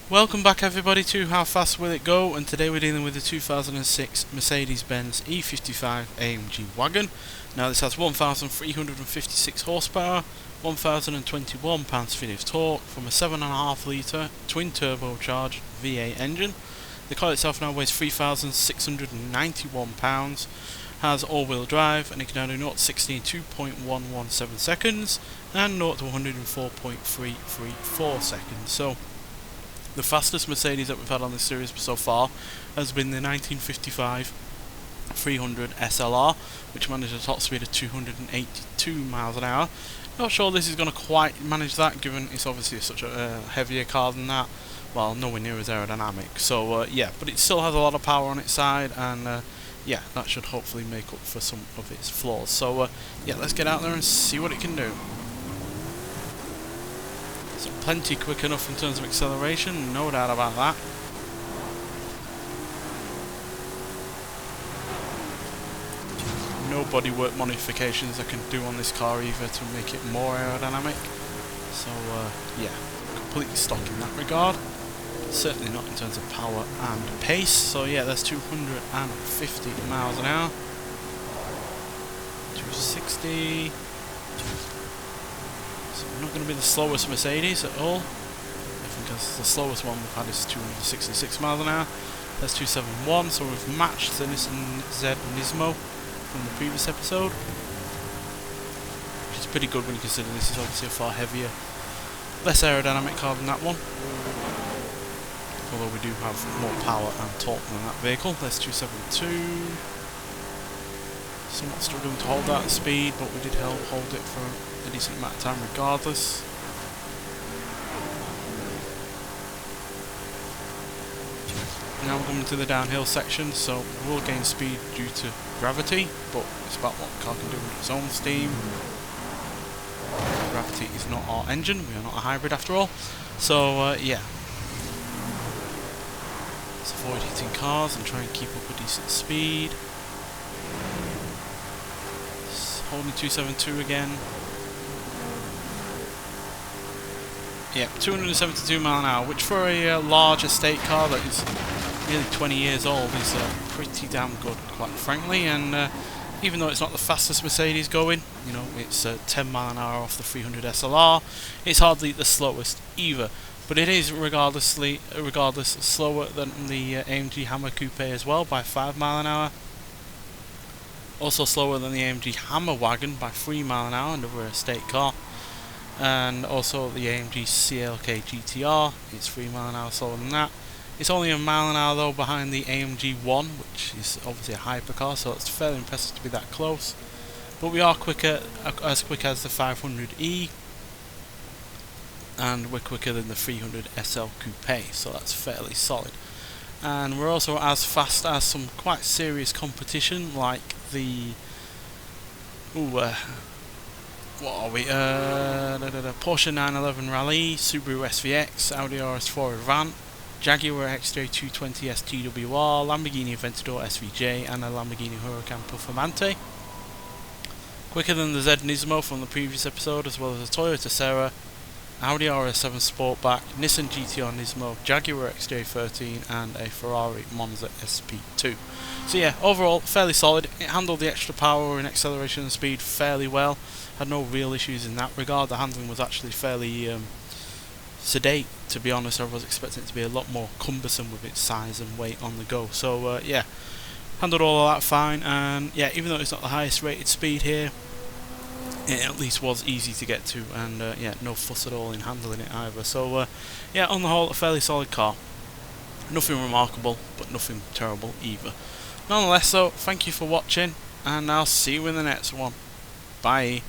Welcome back everybody to How Fast Will It Go, and today we're dealing with the 2006 Mercedes-Benz E55 AMG Wagon. Now this has 1,356 horsepower, 1,021 pounds-feet of torque from a 7.5 litre twin turbocharged V8 engine. The car itself now weighs 3,691 pounds, has all-wheel drive, and it can do 0 to 60 in 2.117 seconds and 0 to 104.334 seconds. So the fastest Mercedes that we've had on this series so far has been the 1955 300 SLR, which managed a top speed of 282 miles an hour. Not sure this is going to quite manage that, given it's obviously such a heavier car than that. Well, nowhere near as aerodynamic. So yeah, but it still has a lot of power on its side, and yeah, that should hopefully make up for some of its flaws. So yeah, let's get out there and see what it can do. So plenty quick enough in terms of acceleration, no doubt about that. No bodywork modifications I can do on this car either to make it more aerodynamic. So yeah, completely stock in that regard. Certainly not in terms of power and pace. So yeah, that's 250 miles an hour. 260. So we're not going to be the slowest Mercedes at all. I think the slowest one we've had is 266 miles an hour. That's 271, so we've matched the Nissan Z Nismo from the previous episode, which is pretty good when you consider this is obviously a far heavier, less aerodynamic car than that one. Although we do have more power and torque than that vehicle. That's 272. Somewhat struggling to hold that speed, but we did hold it for a decent amount of time regardless. Now we're coming to the downhill section, so we'll gain speed due to gravity, but it's about what the car can do with its own steam. Gravity is not our engine, we are not a hybrid after all. So yeah. Let's avoid hitting cars and try and keep up a decent speed. Holding 272 again. Yep, 272 mile an hour, which for a large estate car that is nearly 20 years old is pretty damn good, quite frankly. And even though it's not the fastest Mercedes going, you know, it's 10 mile an hour off the 300 SLR, it's hardly the slowest either. But it is regardless slower than the AMG Hammer Coupe as well by 5 mile an hour. Also slower than the AMG Hammer Wagon by 3 mile an hour, another estate car. And also the AMG CLK GTR, it's 3 mile an hour slower than that. It's only a mile an hour though behind the AMG 1, which is obviously a hypercar, so it's fairly impressive to be that close. But we are quicker, as quick as the 500e, and we're quicker than the 300 SL Coupe, so that's fairly solid. And we're also as fast as some quite serious competition, like the what are we? Porsche 911 Rally, Subaru SVX, Audi RS4 Avant, Jaguar XJ220 STWR, Lamborghini Aventador SVJ, and a Lamborghini Huracan Performante. Quicker than the Z Nismo from the previous episode, as well as a Toyota Serra, Audi RS7 Sportback, Nissan GT-R Nismo, Jaguar XJ13, and a Ferrari Monza SP2. So yeah, overall fairly solid. It handled the extra power and acceleration and speed fairly well. Had no real issues in that regard. The handling was actually fairly sedate, to be honest. I was expecting it to be a lot more cumbersome with its size and weight on the go. So yeah, handled all of that fine. And yeah, even though it's not the highest rated speed here, it at least was easy to get to, and yeah, no fuss at all in handling it either. So yeah, on the whole, a fairly solid car. Nothing remarkable, but nothing terrible either. Nonetheless, so thank you for watching, and I'll see you in the next one. Bye.